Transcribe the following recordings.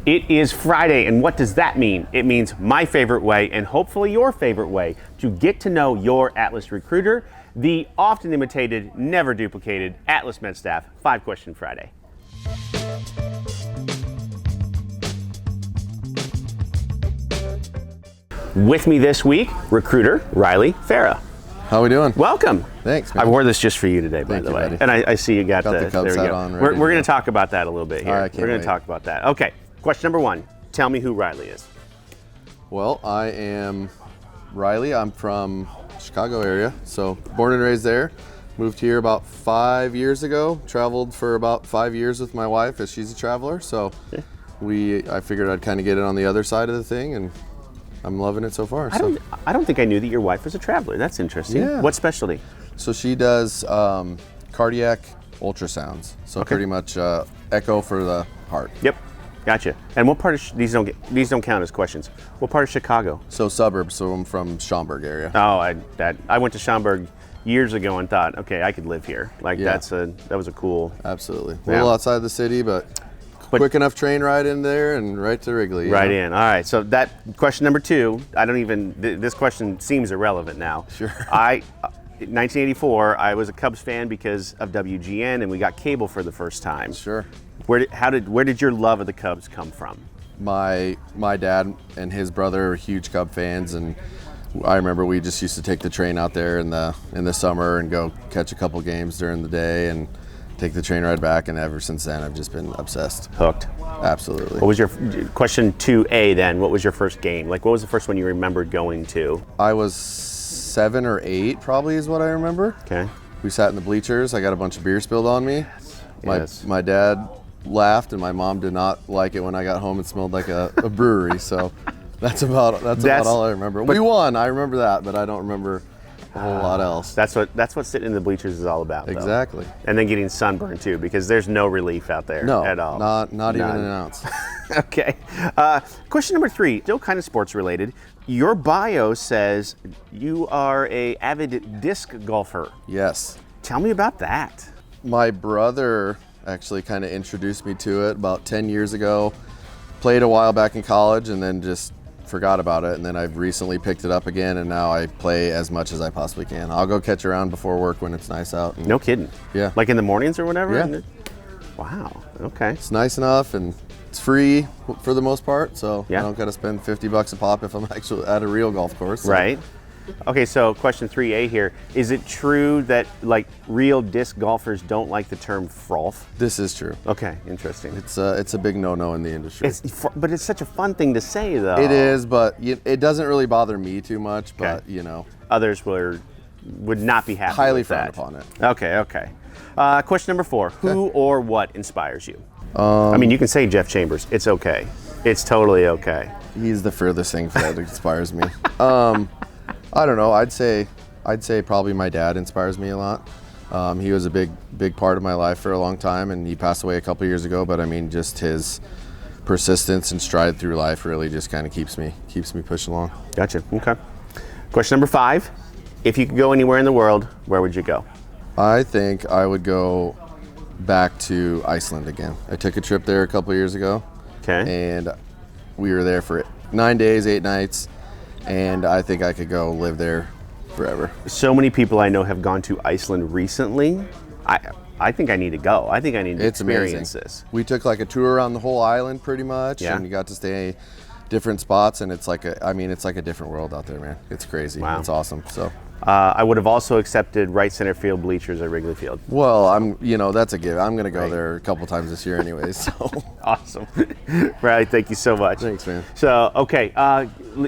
It is Friday, and what does that mean? It means my favorite way, and hopefully your favorite way, to get to know your Atlas recruiter, the often imitated, never duplicated Atlas MedStaff 5-Question Friday. With me this week, recruiter Riley Farah. How we doing? Welcome. Thanks, man. I wore this just for you today, by the way. Buddy. And I see you got the Cubs hat on. We're going to talk about that a little bit here. All right, We're going to talk about that. Okay, question number 1. Tell me who Riley is. Well, I am Riley. I'm from Chicago area, so born and raised there. Moved here about 5 years ago. Traveled for about 5 years with my wife, as she's a traveler. So I figured I'd kind of get it on the other side of the thing, and I'm loving it so far. I don't think I knew that your wife was a traveler. That's interesting. Yeah. What specialty? So she does cardiac ultrasounds. So pretty much echo for the heart. Yep, gotcha. And what part of these don't count as questions? What part of Chicago? So suburbs. So I'm from Schaumburg area. Oh, I went to Schaumburg years ago and thought, okay, I could live here. Like that was a cool. Absolutely. A little outside the city, but quick enough train ride in there and right to Wrigley. Right in. All right. So that question number 2, this question seems irrelevant now. Sure. In 1984, I was a Cubs fan because of WGN, and we got cable for the first time. Sure. Where did your love of the Cubs come from? My dad and his brother are huge Cub fans, and I remember we just used to take the train out there in the summer and go catch a couple games during the day and take the train ride back, and ever since then I've just been obsessed. Hooked. Absolutely. What was your question 2A then? What was your first game? Like, what was the first one you remembered going to? I was 7 or 8 probably is what I remember. Okay. We sat in the bleachers. I got a bunch of beer spilled on me. Yes. My dad laughed, and my mom did not like it when I got home. It smelled like a brewery. So that's about all I remember. We won. I remember that, but I don't remember a whole lot else. That's what sitting in the bleachers is all about. Though. Exactly. And then getting sunburned too, because there's no relief out there at all. Not even an ounce. Okay. Question number 3, still kind of sports related. Your bio says you are a avid disc golfer. Yes. Tell me about that. My brother actually kind of introduced me to it about 10 years ago. Played a while back in college and then just forgot about it, and then I've recently picked it up again, and now I play as much as I possibly can. I'll go catch around before work when it's nice out. No kidding. Yeah. Like in the mornings or whatever? Yeah. Wow. Okay. It's nice enough, and it's free for the most part, so I don't got to spend $50 a pop if I'm actually at a real golf course. So. Right. Okay, so question 3A here. Is it true that like real disc golfers don't like the term froth? This is true. Okay, interesting. It's a big no-no in the industry. But it's such a fun thing to say, though. It is, but it doesn't really bother me too much. But others would not be happy. Highly with that. frowned upon it. Okay. Question number 4. Who or what inspires you? I mean, you can say Jeff Chambers. It's okay. It's totally okay. He's the furthest thing that inspires me. I don't know. I'd say probably my dad inspires me a lot. He was a big part of my life for a long time, and he passed away a couple years ago. But I mean, just his persistence and stride through life really just kind of keeps me pushing along. Gotcha. Okay. Question number 5. If you could go anywhere in the world, where would you go? I think I would go back to Iceland again. I took a trip there a couple years ago. Okay. And we were there for 9 days, 8 nights. And I think I could go live there forever. So many people I know have gone to Iceland recently. I think I need to go. I think I need to experience this. We took like a tour around the whole island pretty much, and you got to stay different spots, and it's like a different world out there, man. It's crazy. Wow. It's awesome. So I would have also accepted right center field bleachers at Wrigley Field. Well, that's a give. I'm going to go there a couple times this year anyways. So awesome. Riley, thank you so much. Thanks, man. So, okay,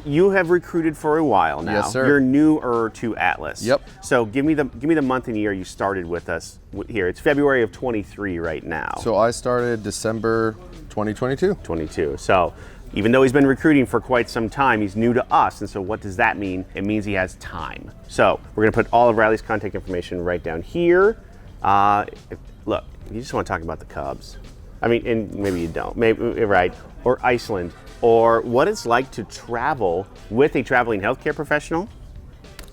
you have recruited for a while now. Yes, sir. You're newer to Atlas. Yep. So give me the month and year you started with us here. It's February of 23 right now. So I started December 2022. 22. So even though he's been recruiting for quite some time, he's new to us. And so what does that mean? It means he has time. So we're going to put all of Riley's contact information right down here. Look, you just want to talk about the Cubs. I mean, and maybe you don't. Maybe, right. Or Iceland. Or what it's like to travel with a traveling healthcare professional.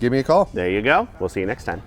Give me a call. There you go. We'll see you next time.